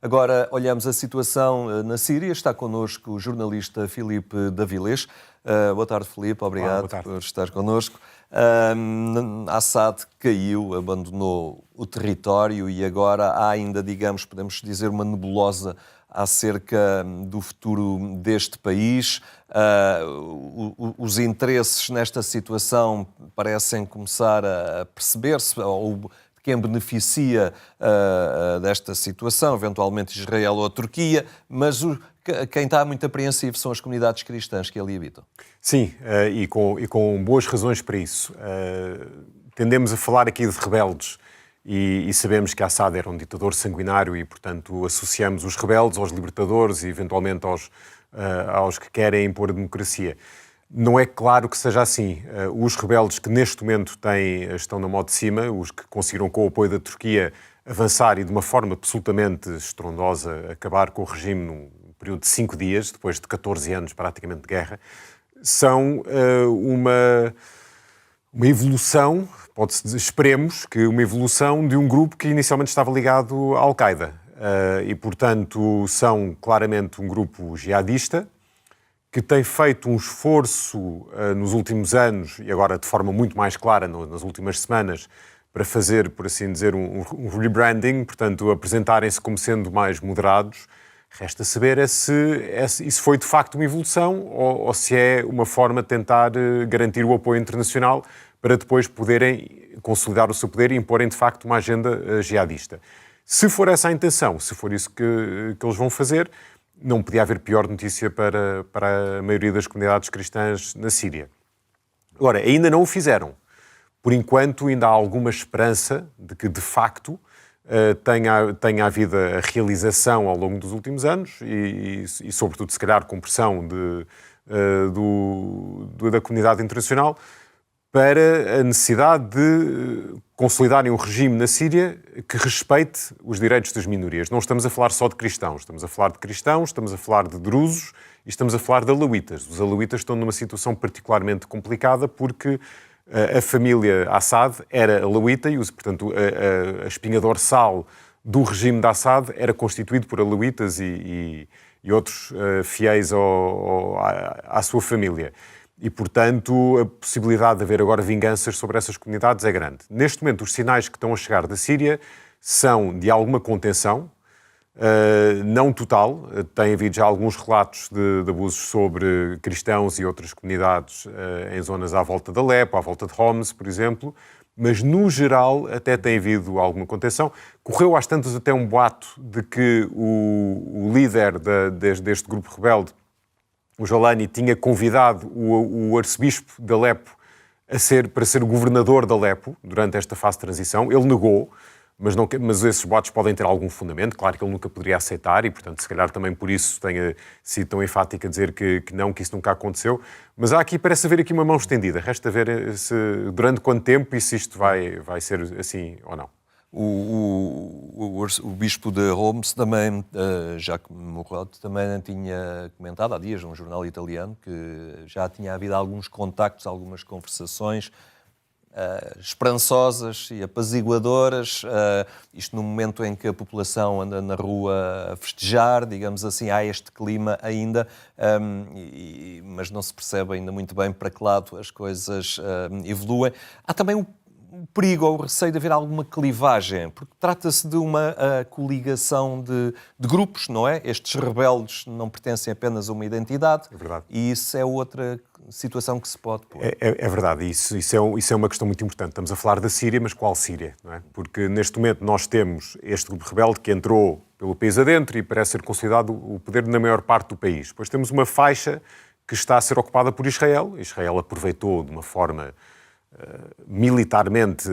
Agora olhamos a situação na Síria. Está connosco o jornalista Filipe Davilés. Boa tarde, Filipe. Obrigado por estar connosco. Assad caiu, abandonou o território e agora há ainda, digamos, podemos dizer, uma nebulosa acerca do futuro deste país. Os interesses nesta situação parecem começar a perceber-se, ou quem beneficia desta situação, eventualmente Israel ou a Turquia, mas quem está muito apreensivo são as comunidades cristãs que ali habitam. Sim, e com boas razões para isso. Tendemos a falar aqui de rebeldes e sabemos que Assad era um ditador sanguinário e, portanto, associamos os rebeldes aos libertadores e, eventualmente, aos que querem impor a democracia. Não é claro que seja assim. Os rebeldes que neste momento estão na mão de cima, os que conseguiram, com o apoio da Turquia, avançar e de uma forma absolutamente estrondosa acabar com o regime num período de 5 dias, depois de 14 anos praticamente de guerra, são uma evolução, esperemos que uma evolução de um grupo que inicialmente estava ligado à Al-Qaeda. E, portanto, são claramente um grupo jihadista, que tem feito um esforço nos últimos anos, e agora de forma muito mais clara nas últimas semanas, para fazer, por assim dizer, um rebranding, portanto, apresentarem-se como sendo mais moderados. Resta saber se isso foi de facto uma evolução ou se é uma forma de tentar garantir o apoio internacional para depois poderem consolidar o seu poder e imporem de facto uma agenda jihadista. Se for essa a intenção, se for isso que eles vão fazer, não podia haver pior notícia para a maioria das comunidades cristãs na Síria. Agora, ainda não o fizeram. Por enquanto, ainda há alguma esperança de que, de facto, tenha havido a realização ao longo dos últimos anos e sobretudo, se calhar, com pressão da comunidade internacional, para a necessidade de consolidarem um regime na Síria que respeite os direitos das minorias. Não estamos a falar só de cristãos, estamos a falar de cristãos, estamos a falar de drusos e estamos a falar de alauítas. Os alauítas estão numa situação particularmente complicada porque a família Assad era alauíta e, portanto, a espinha dorsal do regime de Assad era constituído por alauítas e outros fiéis à sua família. E, portanto, a possibilidade de haver agora vinganças sobre essas comunidades é grande. Neste momento, os sinais que estão a chegar da Síria são de alguma contenção, não total. Tem havido já alguns relatos de abusos sobre cristãos e outras comunidades em zonas à volta de Alepo, à volta de Homs, por exemplo, mas, no geral, até tem havido alguma contenção. Correu às tantas até um boato de que o líder deste grupo rebelde, o Jolani, tinha convidado o arcebispo de Alepo para ser o governador de Alepo durante esta fase de transição. Ele negou, mas esses boatos podem ter algum fundamento. Claro que ele nunca poderia aceitar e, portanto, se calhar também por isso tenha sido tão enfático a dizer que isso nunca aconteceu. Mas parece haver aqui uma mão estendida. Resta ver durante quanto tempo e se isto vai ser assim ou não. O bispo de Homs também, Jacques Murad, também tinha comentado há dias num jornal italiano que já tinha havido alguns contactos, algumas conversações esperançosas e apaziguadoras, isto no momento em que a população anda na rua a festejar, digamos assim, há este clima ainda, mas não se percebe ainda muito bem para que lado as coisas evoluem. Há também o perigo ou o receio de haver alguma clivagem, porque trata-se de uma coligação de grupos, não é? Estes rebeldes não pertencem apenas a uma identidade. É verdade. E isso é outra situação que se pode pôr. É verdade, isso é uma questão muito importante. Estamos a falar da Síria, mas qual Síria? Não é? Porque neste momento nós temos este grupo rebelde que entrou pelo país adentro e parece ser considerado o poder na maior parte do país. Depois temos uma faixa que está a ser ocupada por Israel. Israel aproveitou de uma forma militarmente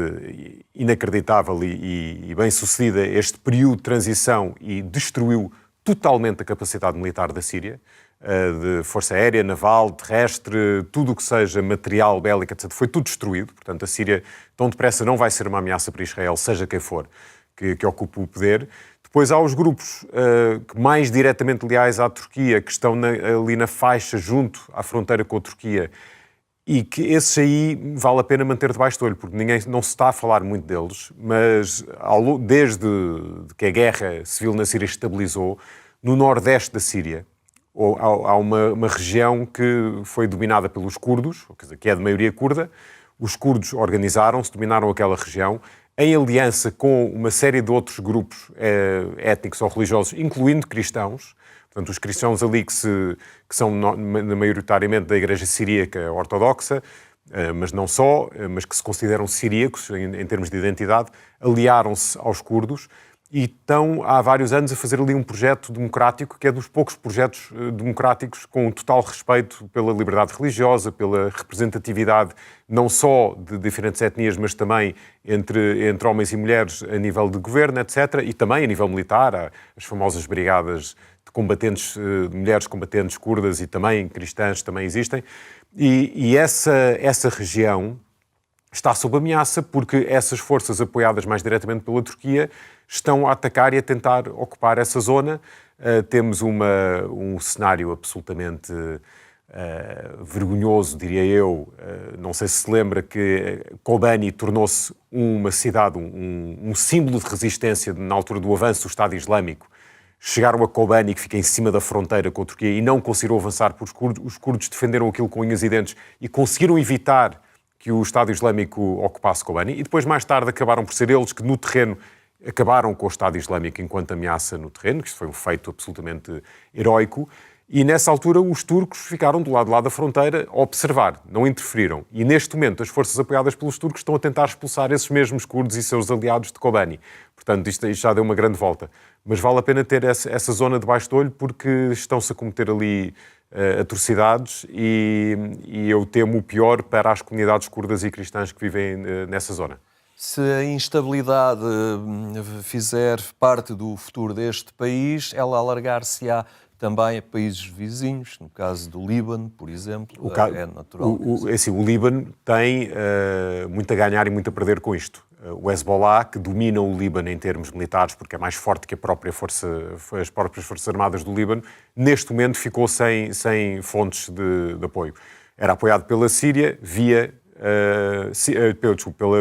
inacreditável e bem-sucedida este período de transição e destruiu totalmente a capacidade militar da Síria, de força aérea, naval, terrestre, tudo o que seja material bélico, etc. Foi tudo destruído. Portanto, a Síria tão depressa não vai ser uma ameaça para Israel, seja quem for que ocupe o poder. Depois há os grupos mais diretamente leais à Turquia, que estão ali na faixa junto à fronteira com a Turquia, e que esses aí vale a pena manter debaixo do olho, porque não se está a falar muito deles, mas desde que a guerra civil na Síria estabilizou, no nordeste da Síria, há uma região que foi dominada pelos curdos, quer dizer, que é de maioria curda. Os curdos organizaram-se, dominaram aquela região, em aliança com uma série de outros grupos étnicos ou religiosos, incluindo cristãos. Portanto, os cristãos ali que são maioritariamente da Igreja Siríaca Ortodoxa, mas não só, mas que se consideram siríacos em termos de identidade, aliaram-se aos curdos e estão há vários anos a fazer ali um projeto democrático, que é dos poucos projetos democráticos com total respeito pela liberdade religiosa, pela representatividade não só de diferentes etnias, mas também entre homens e mulheres a nível de governo, etc. E também a nível militar, há as famosas brigadas de combatentes, de mulheres combatentes curdas e também cristãs também existem. E essa região está sob ameaça porque essas forças apoiadas mais diretamente pela Turquia estão a atacar e a tentar ocupar essa zona. Temos um cenário absolutamente vergonhoso, diria eu. Não sei se lembra que Kobani tornou-se uma cidade, um símbolo de resistência na altura do avanço do Estado Islâmico. Chegaram a Kobani, que fica em cima da fronteira com a Turquia, e não conseguiram avançar por os curdos. Os curdos defenderam aquilo com unhas e dentes e conseguiram evitar que o Estado Islâmico ocupasse Kobani. E depois, mais tarde, acabaram por ser eles que no terreno acabaram com o Estado Islâmico enquanto ameaça no terreno, que isto foi um feito absolutamente heroico. E nessa altura os turcos ficaram do lado da fronteira a observar, não interferiram. E neste momento as forças apoiadas pelos turcos estão a tentar expulsar esses mesmos curdos e seus aliados de Kobani. Portanto, isto já deu uma grande volta. Mas vale a pena ter essa zona debaixo do olho porque estão-se a cometer ali atrocidades e eu temo o pior para as comunidades curdas e cristãs que vivem nessa zona. Se a instabilidade fizer parte do futuro deste país, ela alargar-se-á também a países vizinhos, no caso do Líbano, por exemplo, é natural. O Líbano tem muito a ganhar e muito a perder com isto. O Hezbollah, que domina o Líbano em termos militares, porque é mais forte que as próprias Forças Armadas do Líbano, neste momento ficou sem fontes de apoio. Era apoiado pela Síria,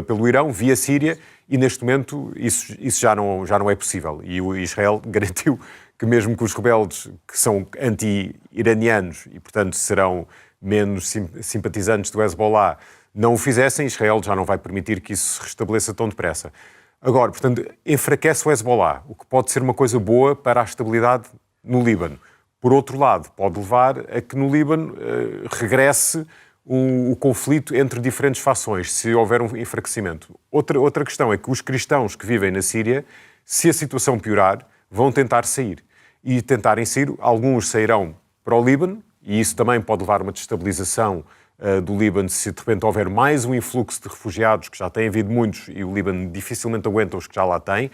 pelo Irão, via Síria, e neste momento isso já não é possível. E o Israel garantiu que mesmo que os rebeldes, que são anti-iranianos e, portanto, serão menos simpatizantes do Hezbollah, não o fizessem, Israel já não vai permitir que isso se restabeleça tão depressa. Agora, portanto, enfraquece o Hezbollah, o que pode ser uma coisa boa para a estabilidade no Líbano. Por outro lado, pode levar a que no Líbano regresse o conflito entre diferentes fações, se houver um enfraquecimento. Outra questão é que os cristãos que vivem na Síria, se a situação piorar, vão tentar sair. E tentarem sair, alguns sairão para o Líbano, e isso também pode levar a uma destabilização do Líbano se de repente houver mais um influxo de refugiados, que já tem havido muitos, e o Líbano dificilmente aguenta os que já lá tem.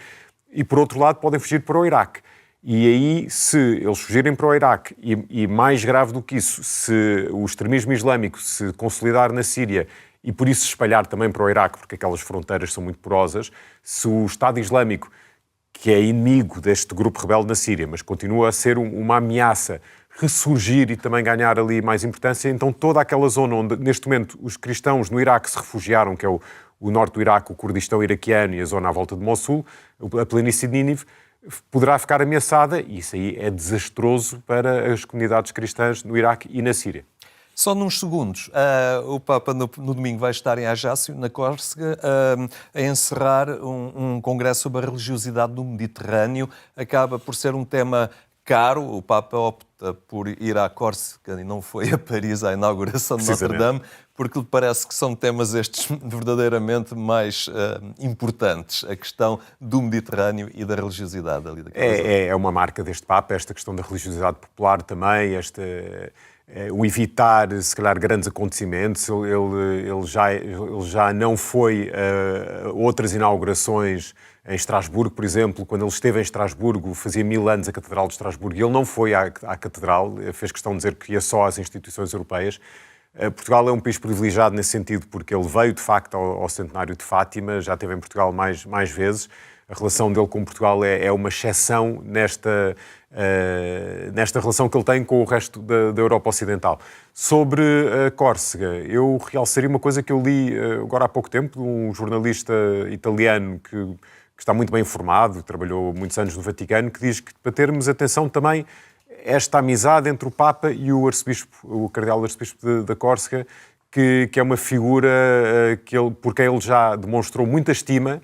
E, por outro lado, podem fugir para o Iraque. E aí, se eles fugirem para o Iraque, e mais grave do que isso, se o extremismo islâmico se consolidar na Síria e por isso se espalhar também para o Iraque, porque aquelas fronteiras são muito porosas, se o Estado Islâmico, que é inimigo deste grupo rebelde na Síria, mas continua a ser uma ameaça, ressurgir e também ganhar ali mais importância, então toda aquela zona onde, neste momento, os cristãos no Iraque se refugiaram, que é o norte do Iraque, o Kurdistão iraquiano e a zona à volta de Mossul, a planície de Nínive, poderá ficar ameaçada, e isso aí é desastroso para as comunidades cristãs no Iraque e na Síria. Só nos segundos, o Papa no domingo vai estar em Ajaccio, na Córsega, a encerrar um congresso sobre a religiosidade do Mediterrâneo. Acaba por ser um tema caro. O Papa opta por ir à Córsega e não foi a Paris à inauguração de Notre-Dame, porque lhe parece que são temas estes verdadeiramente mais importantes, a questão do Mediterrâneo e da religiosidade ali daquela zona. É uma marca deste Papa, esta questão da religiosidade popular também, o evitar, se calhar, grandes acontecimentos. Ele já não foi a outras inaugurações em Estrasburgo, por exemplo. Quando ele esteve em Estrasburgo, fazia 1000 anos a Catedral de Estrasburgo, e ele não foi à Catedral, fez questão de dizer que ia só às instituições europeias. Portugal é um país privilegiado nesse sentido, porque ele veio, de facto, ao centenário de Fátima, já esteve em Portugal mais vezes. a relação dele com Portugal é uma exceção nesta relação que ele tem com o resto da Europa Ocidental. Sobre a Córsega, eu realçaria uma coisa que eu li agora há pouco tempo, de um jornalista italiano que está muito bem informado, trabalhou muitos anos no Vaticano, que diz que para termos atenção também esta amizade entre o Papa e o arcebispo, o cardeal arcebispo da Córsega, que é uma figura por quem ele já demonstrou muita estima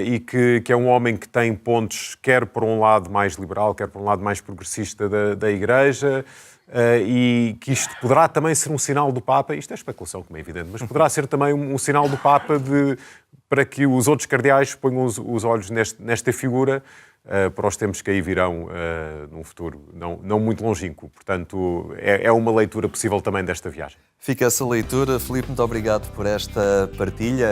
e que é um homem que tem pontos, quer por um lado mais liberal, quer por um lado mais progressista da Igreja, e que isto poderá também ser um sinal do Papa, isto é especulação, como é evidente, mas poderá ser também um sinal do Papa para que os outros cardeais ponham os olhos nesta figura para os tempos que aí virão num futuro não muito longínquo. Portanto, é uma leitura possível também desta viagem. Fica essa leitura. Filipe, muito obrigado por esta partilha.